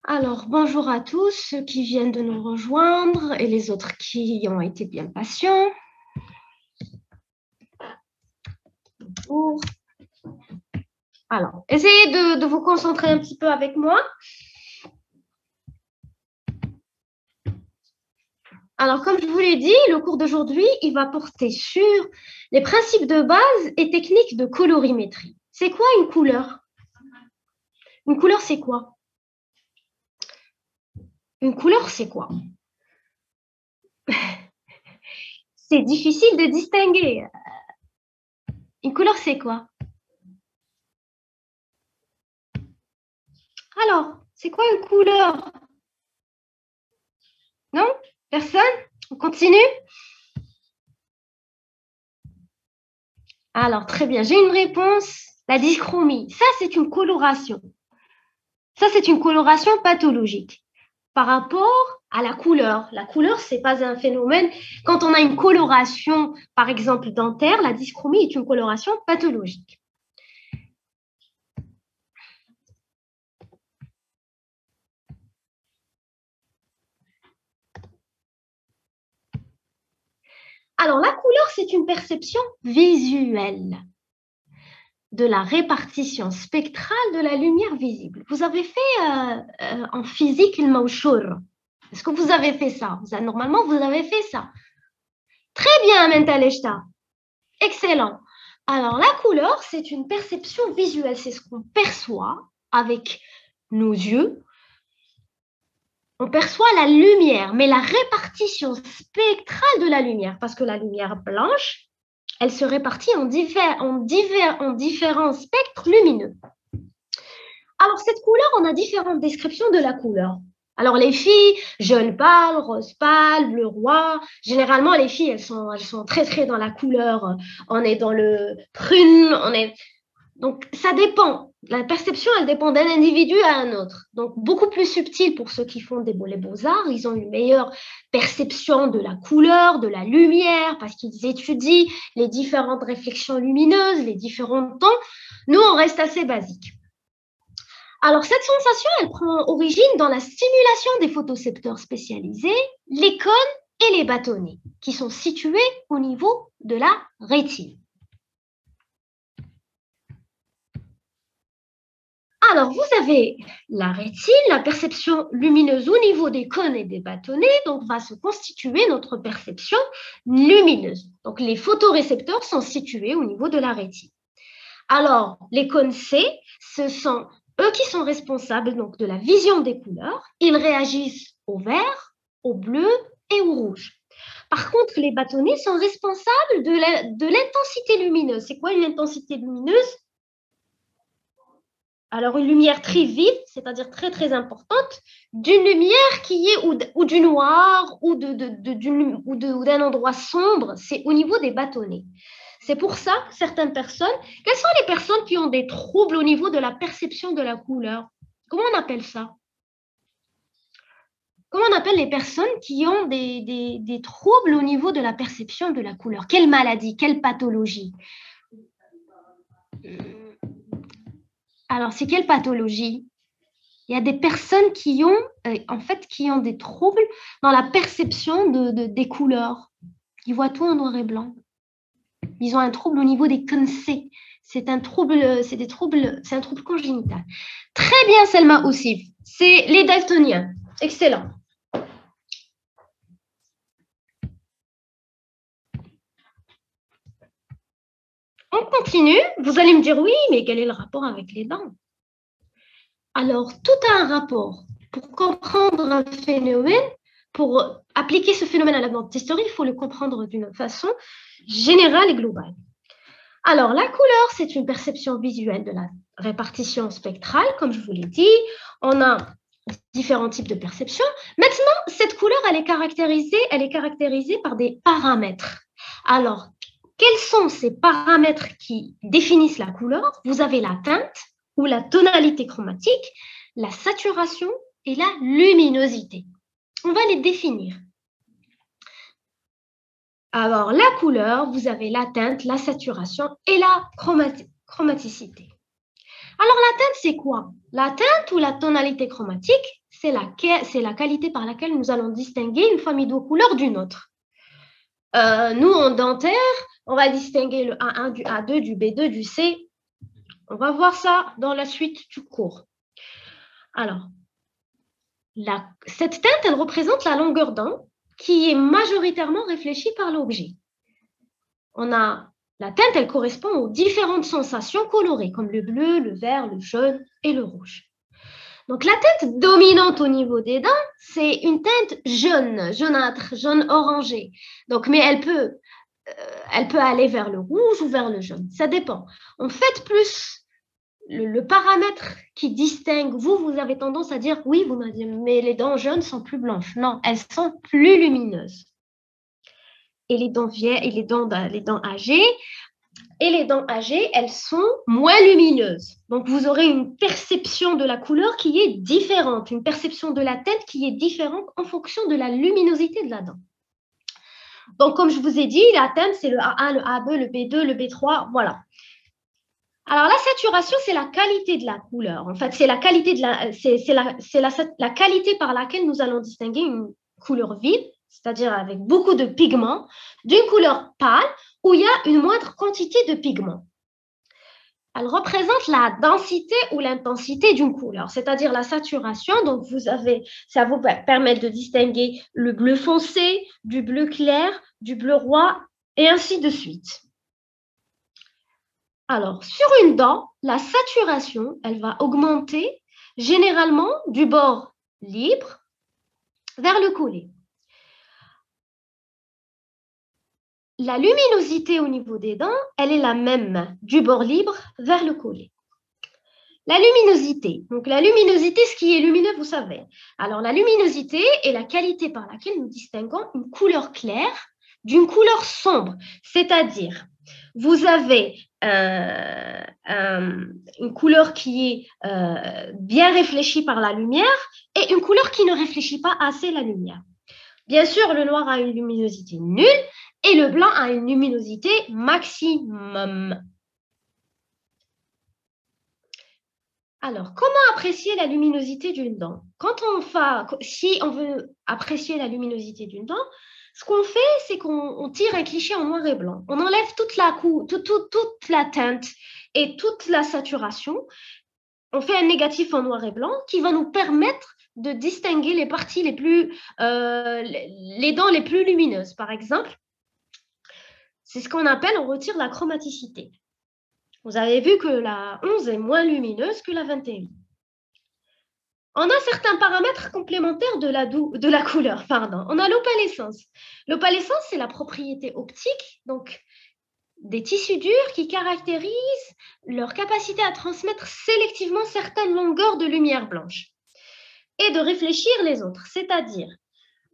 Alors, bonjour à tous, ceux qui viennent de nous rejoindre et les autres qui ont été bien patients. Bonjour. Alors, essayez de vous concentrer un petit peu avec moi. Alors, comme je vous l'ai dit, le cours d'aujourd'hui, il va porter sur les principes de base et techniques de colorimétrie. C'est quoi une couleur? Une couleur, c'est quoi? Une couleur, c'est quoi? C'est difficile de distinguer. Une couleur, c'est quoi? Alors, c'est quoi une couleur? Non? Personne? On continue? Alors, très bien, j'ai une réponse. La dichromie, ça, c'est une coloration. Ça, c'est une coloration pathologique par rapport à la couleur. La couleur, ce n'est pas un phénomène. Quand on a une coloration, par exemple, dentaire, la dichromie est une coloration pathologique. Alors, la couleur, c'est une perception visuelle de la répartition spectrale de la lumière visible. Vous avez fait en physique le mawchour. Est-ce que vous avez fait ça? Normalement, vous avez fait ça. Très bien, Mentaleshta. Excellent. Alors, la couleur, c'est une perception visuelle. C'est ce qu'on perçoit avec nos yeux. On perçoit la lumière, mais la répartition spectrale de la lumière, parce que la lumière blanche, elle se répartit en différents spectres lumineux. Alors, cette couleur, on a différentes descriptions de la couleur. Alors, les filles, jaune pâle, rose pâle, bleu roi. Généralement, les filles, elles sont très, très dans la couleur. On est dans le prune, Donc, ça dépend. La perception, elle dépend d'un individu à un autre. Donc, beaucoup plus subtil pour ceux qui font les beaux-arts. Ils ont une meilleure perception de la couleur, de la lumière, parce qu'ils étudient les différentes réflexions lumineuses, les différents tons. Nous, on reste assez basique. Alors, cette sensation, elle prend origine dans la stimulation des photocepteurs spécialisés, les cônes et les bâtonnets, qui sont situés au niveau de la rétine. Alors, vous avez la rétine, la perception lumineuse au niveau des cônes et des bâtonnets, donc va se constituer notre perception lumineuse. Donc, les photorécepteurs sont situés au niveau de la rétine. Alors, les cônes C, ce sont eux qui sont responsables donc, de la vision des couleurs. Ils réagissent au vert, au bleu et au rouge. Par contre, les bâtonnets sont responsables de l'intensité lumineuse. C'est quoi une intensité lumineuse? Alors, une lumière très vive, c'est-à-dire très, très importante, d'une lumière qui est ou du noir ou d'un endroit sombre, c'est au niveau des bâtonnets. C'est pour ça que certaines personnes, quelles sont les personnes qui ont des troubles au niveau de la perception de la couleur? Comment on appelle ça? Comment on appelle les personnes qui ont des troubles au niveau de la perception de la couleur? Quelle maladie? Quelle pathologie? Alors, c'est quelle pathologie? Il y a des personnes qui ont des troubles dans la perception des couleurs. Ils voient tout en noir et blanc. Ils ont un trouble au niveau des concepts. C'est un trouble congénital. Très bien, Selma aussi. C'est les daltoniens. Excellent. On continue. Vous allez me dire oui, mais quel est le rapport avec les dents? Alors, tout a un rapport. Pour comprendre un phénomène, pour appliquer ce phénomène à la dentisterie, il faut le comprendre d'une façon générale et globale. Alors, la couleur, c'est une perception visuelle de la répartition spectrale, comme je vous l'ai dit. On a différents types de perceptions. Maintenant, cette couleur, elle est caractérisée par des paramètres. Alors, quels sont ces paramètres qui définissent la couleur? Vous avez la teinte ou la tonalité chromatique, la saturation et la luminosité. On va les définir. Alors, la couleur, vous avez la teinte, la saturation et la chromaticité. Alors, la teinte, c'est quoi? La teinte ou la tonalité chromatique, c'est la qualité par laquelle nous allons distinguer une famille de couleurs d'une autre. Nous, en dentaire, on va distinguer le A1 du A2, du B2, du C. On va voir ça dans la suite du cours. Alors, cette teinte, elle représente la longueur d'onde qui est majoritairement réfléchie par l'objet. La teinte, elle correspond aux différentes sensations colorées, comme le bleu, le vert, le jaune et le rouge. Donc, la teinte dominante au niveau des dents, c'est une teinte jaune, jaunâtre, jaune orangé. Donc, mais elle peut aller vers le rouge ou vers le jaune. Ça dépend. En fait, plus le paramètre qui distingue, vous avez tendance à dire, oui, vous m'avez dit, mais les dents jaunes sont plus blanches. Non, elles sont plus lumineuses. Et les dents âgées, elles sont moins lumineuses. Donc, vous aurez une perception de la couleur qui est différente, une perception de la teinte qui est différente en fonction de la luminosité de la dent. Donc, comme je vous ai dit, la teinte, c'est le A1, le A2, le B2, le B3, voilà. Alors, la saturation, c'est la qualité de la couleur. En fait, c'est la qualité la qualité par laquelle nous allons distinguer une couleur vive, c'est-à-dire avec beaucoup de pigments, d'une couleur pâle où il y a une moindre quantité de pigments. Elle représente la densité ou l'intensité d'une couleur, c'est-à-dire la saturation. Donc, ça vous permet de distinguer le bleu foncé, du bleu clair, du bleu roi, et ainsi de suite. Alors, sur une dent, la saturation, elle va augmenter généralement du bord libre vers le collé. La luminosité au niveau des dents, elle est la même du bord libre vers le collé. La luminosité. Donc, la luminosité, ce qui est lumineux, vous savez. Alors, la luminosité est la qualité par laquelle nous distinguons une couleur claire d'une couleur sombre. C'est-à-dire, vous avez une couleur qui est bien réfléchie par la lumière et une couleur qui ne réfléchit pas assez la lumière. Bien sûr, le noir a une luminosité nulle et le blanc a une luminosité maximum. Alors, comment apprécier la luminosité d'une dent? Si on veut apprécier la luminosité d'une dent, ce qu'on fait, c'est qu'on tire un cliché en noir et blanc. On enlève toute la teinte et toute la saturation. On fait un négatif en noir et blanc qui va nous permettre de distinguer les parties les dents les plus lumineuses. Par exemple, c'est ce qu'on appelle, on retire la chromaticité. Vous avez vu que la 11 est moins lumineuse que la 21. On a certains paramètres complémentaires de la couleur. Pardon. On a l'opalescence. L'opalescence, c'est la propriété optique, donc des tissus durs qui caractérisent leur capacité à transmettre sélectivement certaines longueurs de lumière blanche et de réfléchir les autres. C'est-à-dire,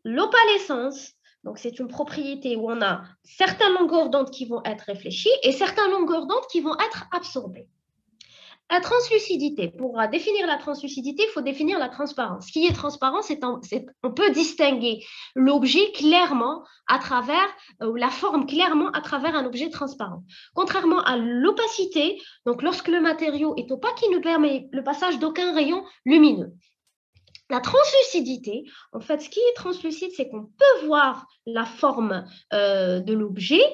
l'opalescence, donc c'est une propriété où on a certaines longueurs d'onde qui vont être réfléchies et certaines longueurs d'onde qui vont être absorbées. La translucidité. Pour définir la translucidité, il faut définir la transparence. Ce qui est transparent, on peut distinguer l'objet clairement à travers, la forme clairement à travers un objet transparent. Contrairement à l'opacité, donc lorsque le matériau est opaque, il ne permet le passage d'aucun rayon lumineux. La translucidité, en fait, ce qui est translucide, c'est qu'on peut voir la forme de l'objet,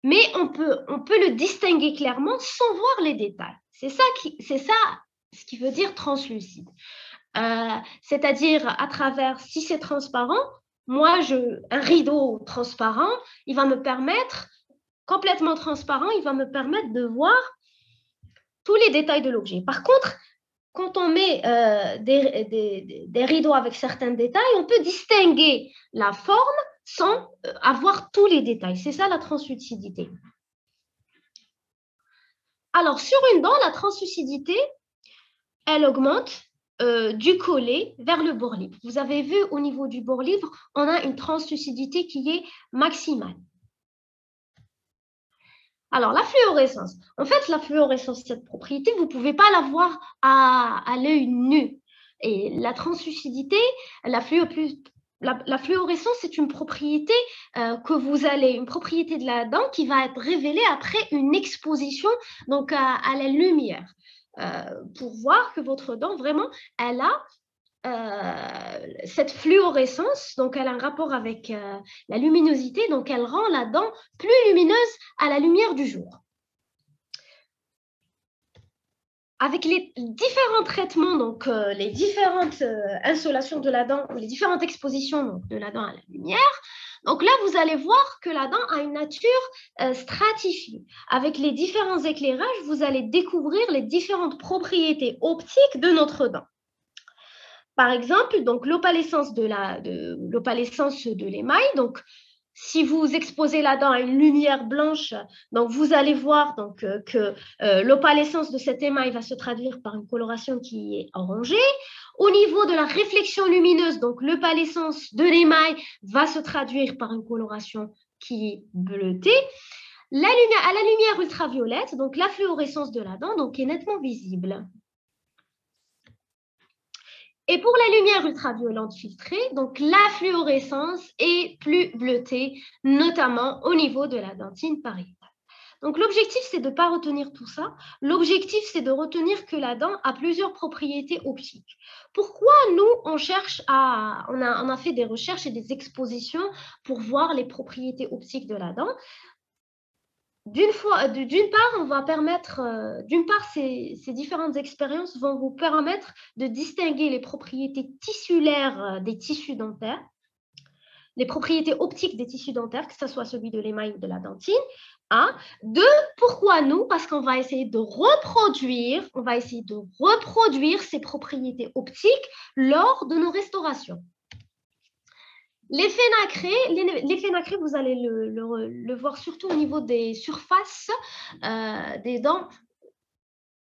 mais on peut le distinguer clairement sans voir les détails. C'est ça ce qui veut dire translucide. C'est-à-dire, à travers, si c'est transparent, un rideau transparent, il va me permettre, complètement transparent, il va me permettre de voir tous les détails de l'objet. Par contre, quand on met des rideaux avec certains détails, on peut distinguer la forme sans avoir tous les détails. C'est ça la translucidité. Alors, sur une dent, la translucidité, elle augmente du collé vers le bord libre. Vous avez vu au niveau du bord libre, on a une translucidité qui est maximale. Alors, la fluorescence. En fait, la fluorescence, cette propriété, vous ne pouvez pas la voir à l'œil nu. Et la translucidité, la fluorescence, c'est une propriété une propriété de la dent qui va être révélée après une exposition donc à la lumière pour voir que votre dent, vraiment, elle a cette fluorescence, donc elle a un rapport avec la luminosité, donc elle rend la dent plus lumineuse à la lumière du jour. Avec les différents traitements, donc les différentes insolations de la dent, les différentes expositions donc, de la dent à la lumière, donc là, vous allez voir que la dent a une nature stratifiée. Avec les différents éclairages, vous allez découvrir les différentes propriétés optiques de notre dent. Par exemple, donc l'opalescence de l'émail, donc si vous exposez la dent à une lumière blanche, donc vous allez voir donc, que l'opalescence de cet émail va se traduire par une coloration qui est orangée. Au niveau de la réflexion lumineuse, donc l'opalescence de l'émail va se traduire par une coloration qui est bleutée. À la lumière ultraviolette, donc la fluorescence de la dent donc, est nettement visible. Et pour la lumière ultraviolente filtrée, donc la fluorescence est plus bleutée, notamment au niveau de la dentine pariétale. Donc l'objectif, c'est de ne pas retenir tout ça. L'objectif, c'est de retenir que la dent a plusieurs propriétés optiques. Pourquoi nous, on a fait des recherches et des expositions pour voir les propriétés optiques de la dent. D'une part, on va permettre, ces différentes expériences vont vous permettre de distinguer les propriétés tissulaires des tissus dentaires, les propriétés optiques des tissus dentaires, que ce soit celui de l'émail ou de la dentine. Deux, pourquoi nous? Parce qu'on va essayer de reproduire ces propriétés optiques lors de nos restaurations. L'effet nacré, vous allez le voir surtout au niveau des surfaces des dents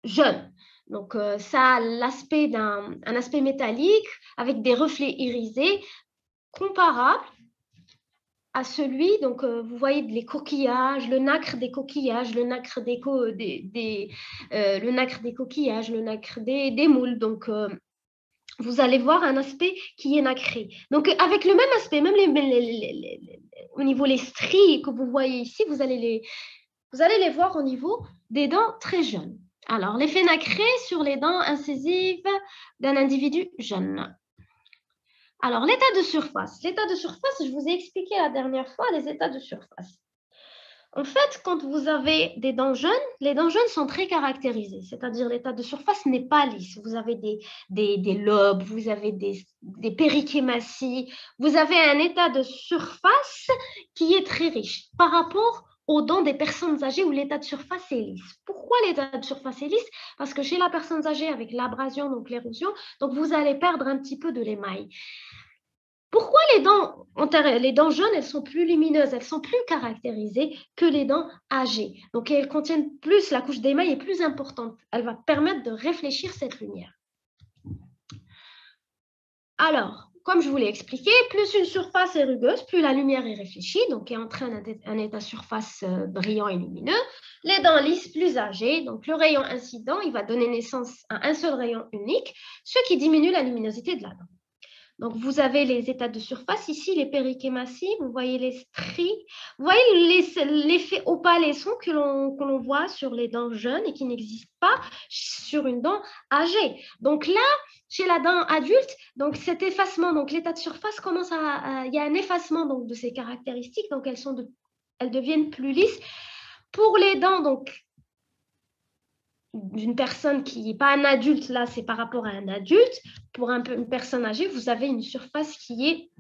jeunes. Donc, ça a un aspect métallique avec des reflets irisés comparables à celui, donc vous voyez les coquillages, le nacre des coquillages, le nacre des coquillages, le nacre des moules. Donc, vous allez voir un aspect qui est nacré. Donc, avec le même aspect, même au niveau des stries que vous voyez ici, vous allez les voir au niveau des dents très jeunes. Alors, l'effet nacré sur les dents incisives d'un individu jeune. Alors, l'état de surface. L'état de surface, je vous ai expliqué la dernière fois les états de surface. En fait, quand vous avez des dents jeunes, les dents jeunes sont très caractérisées, c'est-à-dire l'état de surface n'est pas lisse. Vous avez des lobes, vous avez des périchématies, vous avez un état de surface qui est très riche par rapport aux dents des personnes âgées où l'état de surface est lisse. Pourquoi l'état de surface est lisse? Parce que chez la personne âgée, avec l'abrasion, donc l'érosion, donc vous allez perdre un petit peu de l'émail. Pourquoi les dents jeunes, elles sont plus lumineuses, elles sont plus caractérisées que les dents âgées. Donc, elles contiennent plus, la couche d'émail est plus importante. Elle va permettre de réfléchir cette lumière. Alors, comme je vous l'ai expliqué, plus une surface est rugueuse, plus la lumière est réfléchie, donc elle entraîne un état de surface brillant et lumineux. Les dents lisses, plus âgées, donc le rayon incident, il va donner naissance à un seul rayon unique, ce qui diminue la luminosité de la dent. Donc, vous avez les états de surface. Ici, les périchématies, vous voyez les stries. Vous voyez l'effet opalescent que l'on voit sur les dents jeunes et qui n'existe pas sur une dent âgée. Donc là, chez la dent adulte, donc cet effacement, donc l'état de surface il y a un effacement donc, de ces caractéristiques. Donc, elles deviennent plus lisses. Pour les dents, donc, d'une personne qui n'est pas un adulte, là, c'est par rapport à un adulte. Pour une personne âgée, vous avez une surface qui est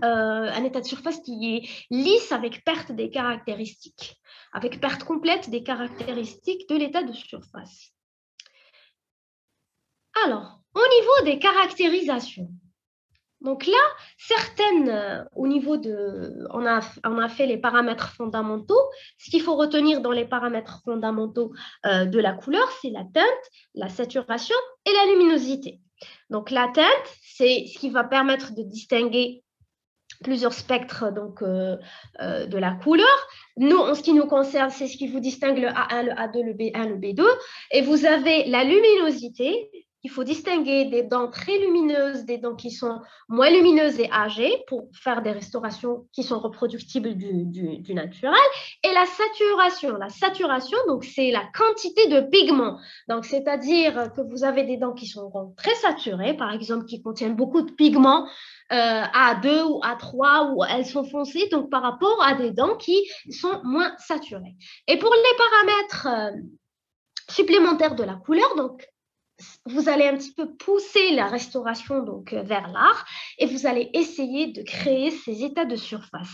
un état de surface qui est lisse avec perte des caractéristiques, avec perte complète des caractéristiques de l'état de surface. Alors, au niveau des caractérisations, donc là, certaines, au niveau on a fait les paramètres fondamentaux. Ce qu'il faut retenir dans les paramètres fondamentaux de la couleur, c'est la teinte, la saturation et la luminosité. Donc la teinte, c'est ce qui va permettre de distinguer plusieurs spectres donc, de la couleur. Nous, en ce qui nous concerne, c'est ce qui vous distingue le A1, le A2, le B1, le B2. Et vous avez la luminosité. il faut distinguer des dents très lumineuses, des dents qui sont moins lumineuses et âgées pour faire des restaurations qui sont reproductibles du naturel. Et la saturation, donc c'est la quantité de pigments. Donc, c'est-à-dire que vous avez des dents qui sont très saturées, par exemple, qui contiennent beaucoup de pigments A2 ou A3, ou elles sont foncées, donc par rapport à des dents qui sont moins saturées. Et pour les paramètres supplémentaires de la couleur, donc vous allez un petit peu pousser la restauration donc, vers l'art et vous allez essayer de créer ces états de surface.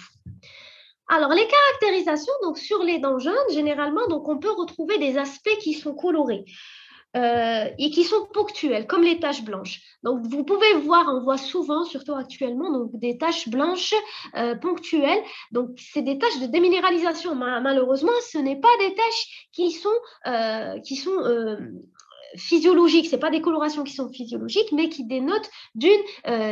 Alors, les caractérisations donc, sur les dents jaunes, généralement, donc, on peut retrouver des aspects qui sont colorés et qui sont ponctuels, comme les taches blanches. Donc, vous pouvez voir, on voit souvent, surtout actuellement, donc, des taches blanches ponctuelles. Donc, c'est des taches de déminéralisation. Malheureusement, ce n'est pas des taches qui sont physiologiques, ce n'est pas des colorations qui sont physiologiques, mais qui dénotent d'une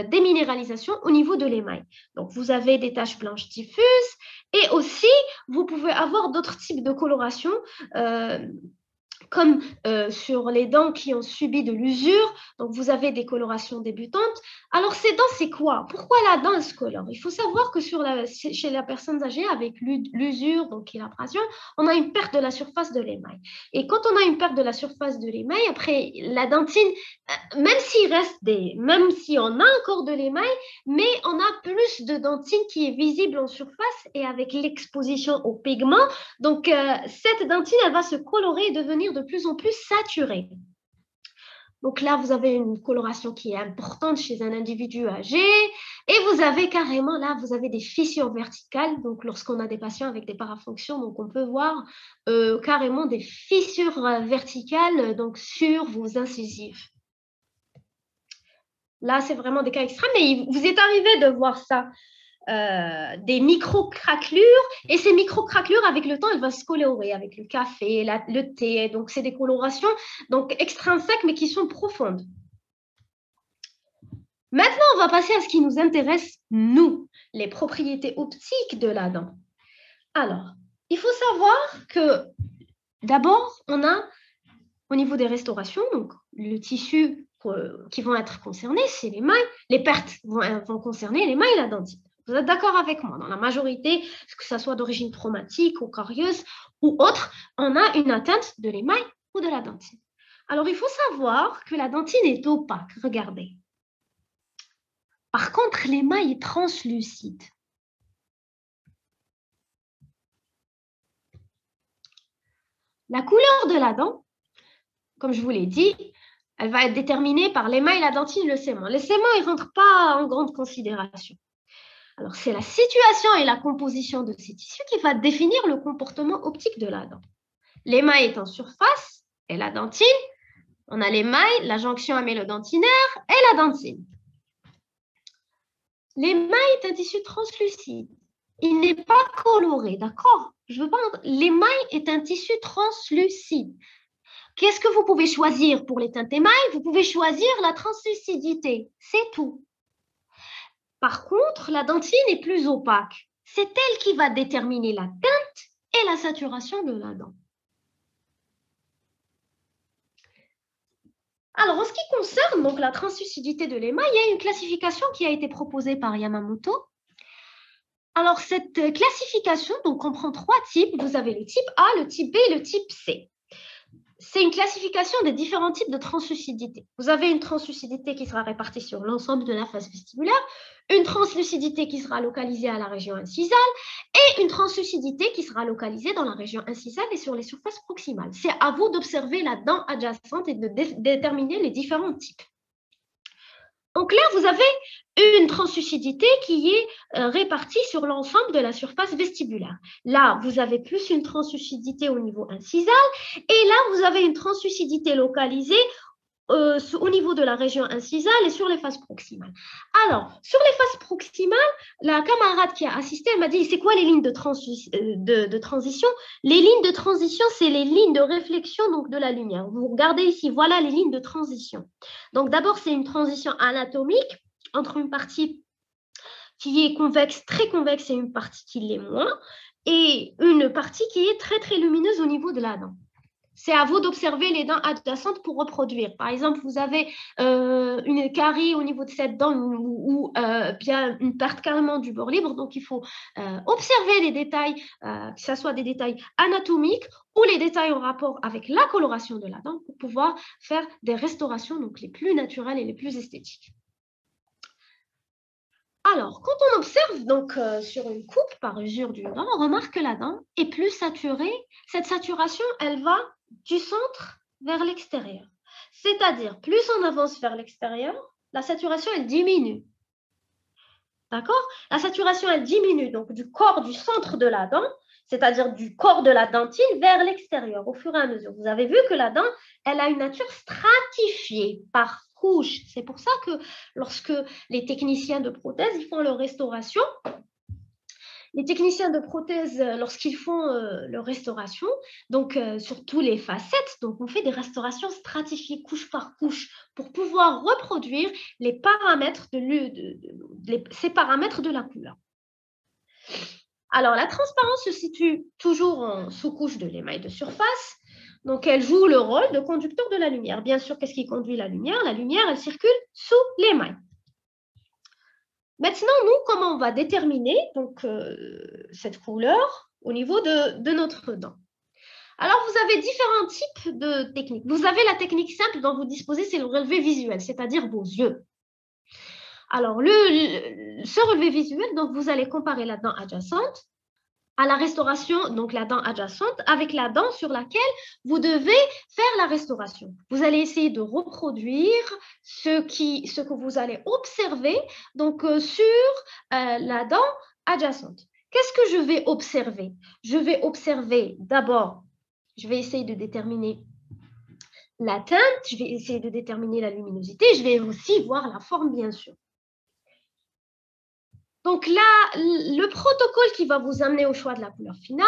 déminéralisation au niveau de l'émail. Donc, vous avez des taches blanches diffuses et aussi, vous pouvez avoir d'autres types de colorations comme sur les dents qui ont subi de l'usure, donc vous avez des colorations débutantes. Alors, ces dents, c'est quoi? Pourquoi la dent se colore? Il faut savoir que chez la personne âgée, avec l'usure, donc qui est l'abrasion, on a une perte de la surface de l'émail. Et quand on a une perte de la surface de l'émail, après, la dentine, même si on a encore de l'émail, mais on a plus de dentine qui est visible en surface et avec l'exposition aux pigments, donc cette dentine, elle va se colorer et devenir de plus en plus saturée. Donc là, vous avez une coloration qui est importante chez un individu âgé et vous avez carrément, là, vous avez des fissures verticales. Donc, lorsqu'on a des patients avec des parafonctions, donc on peut voir carrément des fissures verticales donc, sur vos incisives. Là, c'est vraiment des cas extrêmes, mais vous êtes arrivé de voir ça. Des micro-craquelures et ces micro-craquelures avec le temps elles vont se colorer avec le café, le thé, donc c'est des colorations donc extrinsèques mais qui sont profondes. Maintenant on va passer à ce qui nous intéresse nous, les propriétés optiques de la dent. Alors il faut savoir que d'abord on a au niveau des restaurations donc le tissu qui vont être concernés c'est l'émail, les pertes vont concerner l'émail et la dentine. Vous êtes d'accord avec moi? Dans la majorité, que ce soit d'origine traumatique ou carieuse ou autre, on a une atteinte de l'émail ou de la dentine. Alors, il faut savoir que la dentine est opaque. Regardez. Par contre, l'émail est translucide. La couleur de la dent, comme je vous l'ai dit, elle va être déterminée par l'émail, la dentine et le sément. Le sément, il ne rentre pas en grande considération. Alors, c'est la situation et la composition de ces tissus qui va définir le comportement optique de la dent. L'émail est en surface et la dentine, on a l'émail, la jonction amylodentinaire et la dentine. L'émail est un tissu translucide. Il n'est pas coloré, d'accord? L'émail est un tissu translucide. Qu'est-ce que vous pouvez choisir pour les teintes émail? Vous pouvez choisir la translucidité, c'est tout. Par contre, la dentine est plus opaque. C'est elle qui va déterminer la teinte et la saturation de la dent. Alors, en ce qui concerne donc, la translucidité de l'émail, il y a une classification qui a été proposée par Yamamoto. Alors, cette classification donc, comprend 3 types. Vous avez le type A, le type B et le type C. C'est une classification des différents types de translucidité. Vous avez une translucidité qui sera répartie sur l'ensemble de la face vestibulaire, une translucidité qui sera localisée à la région incisale et une translucidité qui sera localisée dans la région incisale et sur les surfaces proximales. C'est à vous d'observer la dent adjacente et de déterminer les différents types. Donc là, vous avez une translucidité qui est répartie sur l'ensemble de la surface vestibulaire. Là, vous avez plus une translucidité au niveau incisal et là, vous avez une translucidité localisée au niveau de la région incisale et sur les faces proximales. Alors, sur les faces proximales, la camarade qui a assisté, elle m'a dit, c'est quoi les lignes de transition? Les lignes de transition, c'est les lignes de réflexion donc, de la lumière. Vous regardez ici, voilà les lignes de transition. Donc, d'abord, c'est une transition anatomique entre une partie qui est convexe, très convexe, et une partie qui l'est moins, et une partie qui est très, très lumineuse au niveau de la dent. c'est à vous d'observer les dents adjacentes pour reproduire. Par exemple, vous avez une carie au niveau de cette dent ou bien une perte carrément du bord libre. Donc, il faut observer les détails, que ce soit des détails anatomiques ou les détails en rapport avec la coloration de la dent pour pouvoir faire des restaurations donc, les plus naturelles et les plus esthétiques. Alors, quand on observe donc sur une coupe par usure d'une dent, on remarque que la dent est plus saturée. Cette saturation, elle va du centre vers l'extérieur. C'est-à-dire, plus on avance vers l'extérieur, la saturation, elle diminue. D'accord? La saturation, elle diminue donc du corps, du centre de la dent, c'est-à-dire du corps de la dentine vers l'extérieur au fur et à mesure. Vous avez vu que la dent, elle a une nature stratifiée par couche. C'est pour ça que lorsque les techniciens de prothèse ils font leur restauration, les techniciens de prothèse, lorsqu'ils font leur restauration, donc sur tous les facettes, donc on fait des restaurations stratifiées couche par couche pour pouvoir reproduire les paramètres ces paramètres de la couleur. Alors, la transparence se situe toujours en sous-couche de l'émail de surface. Donc, elle joue le rôle de conducteur de la lumière. Bien sûr, qu'est-ce qui conduit la lumière? La lumière, elle circule sous l'émail. Maintenant, nous, comment on va déterminer donc, cette couleur au niveau de notre dent? Alors, vous avez différents types de techniques. Vous avez la technique simple dont vous disposez, c'est le relevé visuel, c'est-à-dire vos yeux. Alors, ce relevé visuel, donc vous allez comparer la dent adjacente à la restauration, donc la dent adjacente, avec la dent sur laquelle vous devez faire la restauration. Vous allez essayer de reproduire ce que vous allez observer donc, sur la dent adjacente. Qu'est-ce que je vais observer? Je vais observer d'abord, je vais essayer de déterminer la teinte, je vais essayer de déterminer la luminosité, je vais aussi voir la forme, bien sûr. Donc là, le protocole qui va vous amener au choix de la couleur finale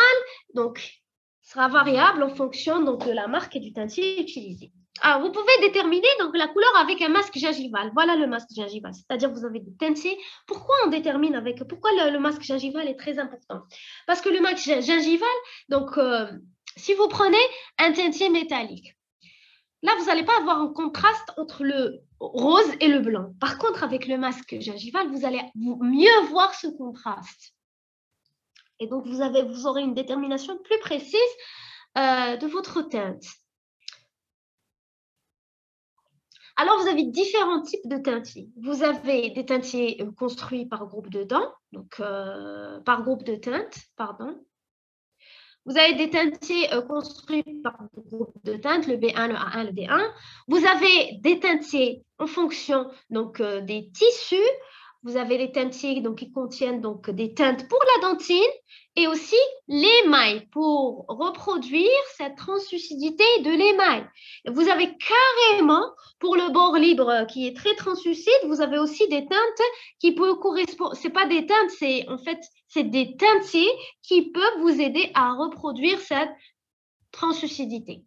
donc, sera variable en fonction donc, de la marque et du teintier utilisé. Alors, vous pouvez déterminer donc, la couleur avec un masque gingival. Voilà le masque gingival, c'est-à-dire vous avez des teintiers. Pourquoi on détermine avec... Pourquoi le masque gingival est très important? Parce que le masque gingival, donc, si vous prenez un teintier métallique, là, vous n'allez pas avoir un contraste entre le rose et le blanc. Par contre, avec le masque gingival, vous allez mieux voir ce contraste. Et donc, vous aurez une détermination plus précise de votre teinte. Alors, vous avez différents types de teintiers. Vous avez des teintiers construits par groupe de dents, donc par groupe de teintes, pardon. Vous avez des teintiers construits par groupe de teintes, le B1, le A1, le D1. Vous avez des teintiers en fonction donc, des tissus. Vous avez les teintiers donc, qui contiennent donc, des teintes pour la dentine et aussi l'émail pour reproduire cette translucidité de l'émail. Vous avez carrément, pour le bord libre qui est très translucide, vous avez aussi des teintes qui peuvent correspondre. Ce n'est pas des teintes, c'est en fait c'est des teintiers qui peuvent vous aider à reproduire cette translucidité.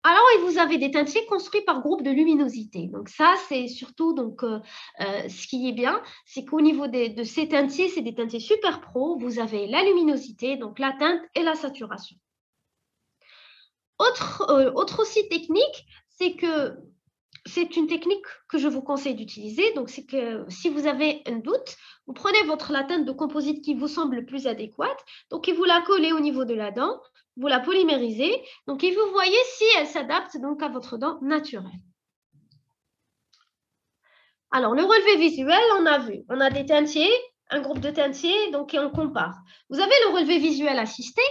Alors, vous avez des teintiers construits par groupe de luminosité. Donc, ça, c'est surtout donc, ce qui est bien, c'est qu'au niveau de ces teintiers, c'est des teintiers super pro. Vous avez la luminosité, donc la teinte et la saturation. Autre aussi technique, c'est que c'est une technique que je vous conseille d'utiliser. Donc, c'est que si vous avez un doute, vous prenez la teinte de composite qui vous semble le plus adéquate. Donc, et vous la collez au niveau de la dent, vous la polymérisez. Donc, et vous voyez si elle s'adapte donc à votre dent naturelle. Alors, le relevé visuel, on a vu. On a des teintiers, un groupe de teintiers, donc et on compare. Vous avez le relevé visuel assisté.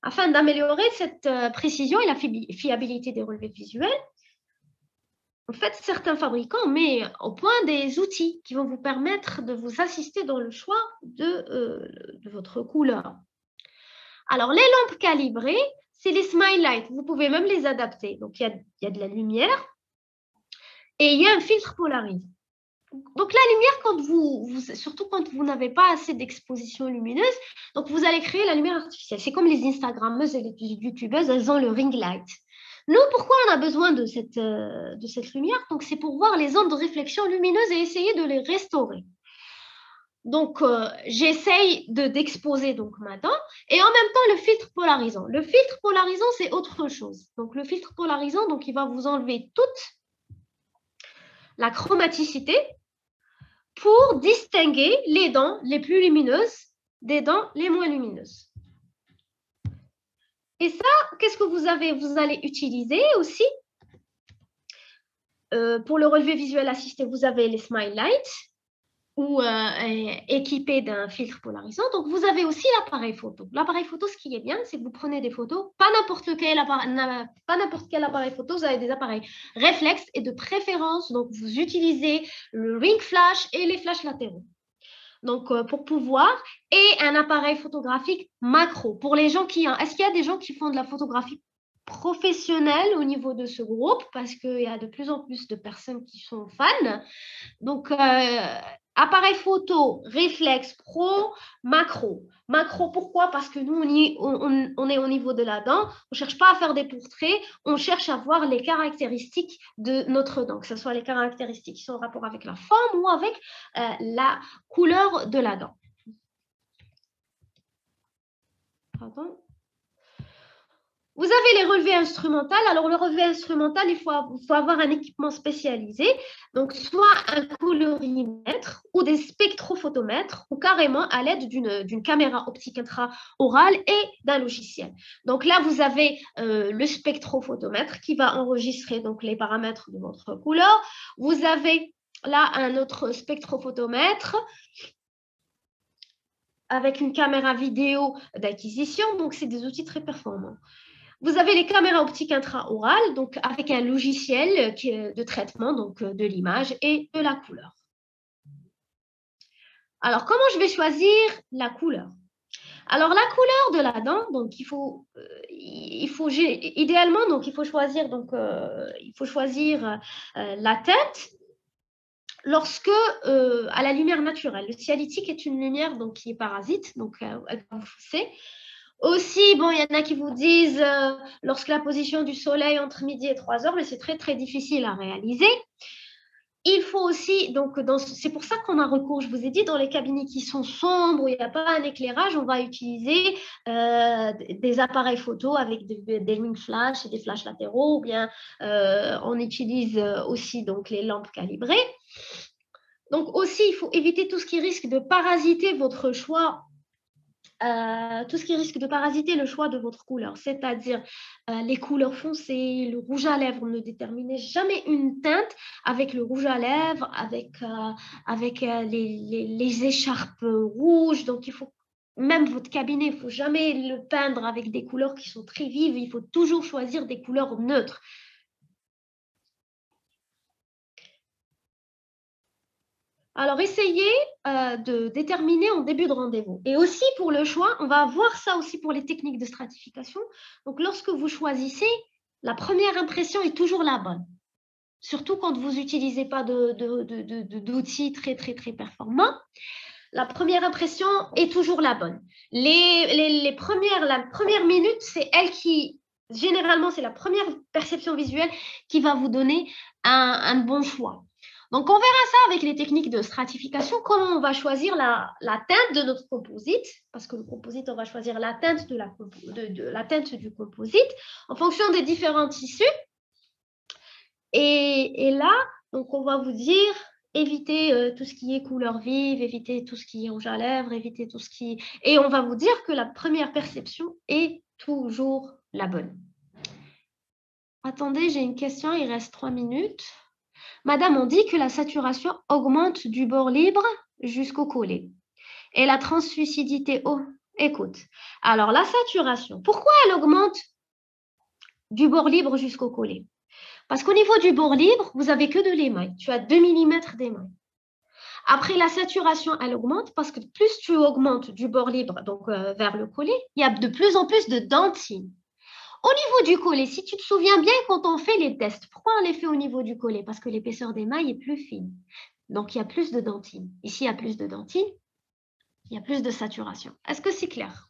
Afin d'améliorer cette précision et la fiabilité des relevés visuels, en fait, certains fabricants mettent au point des outils qui vont vous permettre de vous assister dans le choix de votre couleur. Alors, les lampes calibrées, c'est les Smile Light. Vous pouvez même les adapter. Donc, il y a de la lumière et il y a un filtre polarisé. Donc, la lumière, surtout quand vous n'avez pas assez d'exposition lumineuse, donc vous allez créer la lumière artificielle. C'est comme les Instagrammeuses et les YouTubeuses, elles ont le ring light. Nous, pourquoi on a besoin de cette lumière? Donc, c'est pour voir les ondes de réflexion lumineuse et essayer de les restaurer. Donc, j'essaye d'exposer donc ma dent et en même temps le filtre polarisant. Le filtre polarisant, c'est autre chose. Donc, le filtre polarisant, donc, il va vous enlever toute la chromaticité pour distinguer les dents les plus lumineuses des dents les moins lumineuses. Et ça, qu'est-ce que vous allez utiliser aussi pour le relevé visuel assisté, vous avez les Smile Lights ou équipé d'un filtre polarisant. Donc, vous avez aussi l'appareil photo. L'appareil photo, ce qui est bien, c'est que vous prenez des photos, pas n'importe quel appareil photo, vous avez des appareils réflexes et de préférence. Donc, vous utilisez le ring flash et les flashs latéraux. Donc, pour pouvoir, et un appareil photographique macro. Pour les gens qui... Est-ce qu'il y a des gens qui font de la photographie professionnelle au niveau de ce groupe? Parce qu'il y a de plus en plus de personnes qui sont fans. Donc, appareil photo, réflexe, pro, macro. Macro, pourquoi? Parce que nous, on est au niveau de la dent. On ne cherche pas à faire des portraits. On cherche à voir les caractéristiques de notre dent, que ce soit les caractéristiques qui sont en rapport avec la forme ou avec la couleur de la dent. Pardon. Vous avez les relevés instrumentaux. Alors, le relevé instrumental, il faut avoir un équipement spécialisé. Donc, soit un colorimètre ou des spectrophotomètres ou carrément à l'aide d'une caméra optique intraorale et d'un logiciel. Donc, là, vous avez le spectrophotomètre qui va enregistrer donc, les paramètres de votre couleur. Vous avez là un autre spectrophotomètre avec une caméra vidéo d'acquisition. Donc, c'est des outils très performants. Vous avez les caméras optiques intraorales, donc avec un logiciel de traitement donc, de l'image et de la couleur. Alors, comment je vais choisir la couleur? Alors, la couleur de la dent, donc idéalement, donc il faut choisir la teinte lorsque à la lumière naturelle. Le sialytique est une lumière donc qui est parasite, donc elle va vous fausser. Aussi, bon, il y en a qui vous disent lorsque la position du soleil entre midi et 3 heures, mais c'est très, très difficile à réaliser. Il faut aussi, donc, c'est pour ça qu'on a recours, je vous ai dit, dans les cabinets qui sont sombres, où il n'y a pas un éclairage, on va utiliser des appareils photo avec des ring flash et des flashs latéraux, ou bien on utilise aussi donc, les lampes calibrées. Donc aussi, il faut éviter tout ce qui risque de parasiter votre choix. Tout ce qui risque de parasiter le choix de votre couleur, c'est-à-dire les couleurs foncées, le rouge à lèvres. Ne déterminez jamais une teinte avec le rouge à lèvres, avec les écharpes rouges. Donc, il faut, même votre cabinet, il ne faut jamais le peindre avec des couleurs qui sont très vives. Il faut toujours choisir des couleurs neutres. Alors, essayez de déterminer en début de rendez-vous. Et aussi pour le choix, on va voir ça aussi pour les techniques de stratification. Donc, lorsque vous choisissez, la première impression est toujours la bonne. Surtout quand vous n'utilisez pas d'outils très, très, très performants. La première impression est toujours la bonne. La première minute, c'est elle qui, généralement, c'est la première perception visuelle qui va vous donner un bon choix. Donc, on verra ça avec les techniques de stratification, comment on va choisir la teinte de notre composite, parce que le composite, on va choisir la teinte, la teinte du composite en fonction des différents tissus. Et là, donc on va vous dire, évitez tout ce qui est couleur vive, évitez tout ce qui est rouge à lèvres, évitez tout ce qui... Et on va vous dire que la première perception est toujours la bonne. Attendez, j'ai une question, il reste 3 minutes. Madame, on dit que la saturation augmente du bord libre jusqu'au collet. Et la translucidité, oh, écoute. Alors, la saturation, pourquoi elle augmente du bord libre jusqu'au collet? Parce qu'au niveau du bord libre, vous n'avez que de l'émail. Tu as 2 mm d'émail. Après, la saturation, elle augmente parce que plus tu augmentes du bord libre, donc vers le collet, il y a de plus en plus de dentine. Au niveau du collet, si tu te souviens bien, quand on fait les tests, pourquoi on les fait au niveau du collet? Parce que l'épaisseur d'émail est plus fine. Donc, il y a plus de dentine. Ici, il y a plus de dentine, il y a plus de saturation. Est-ce que c'est clair?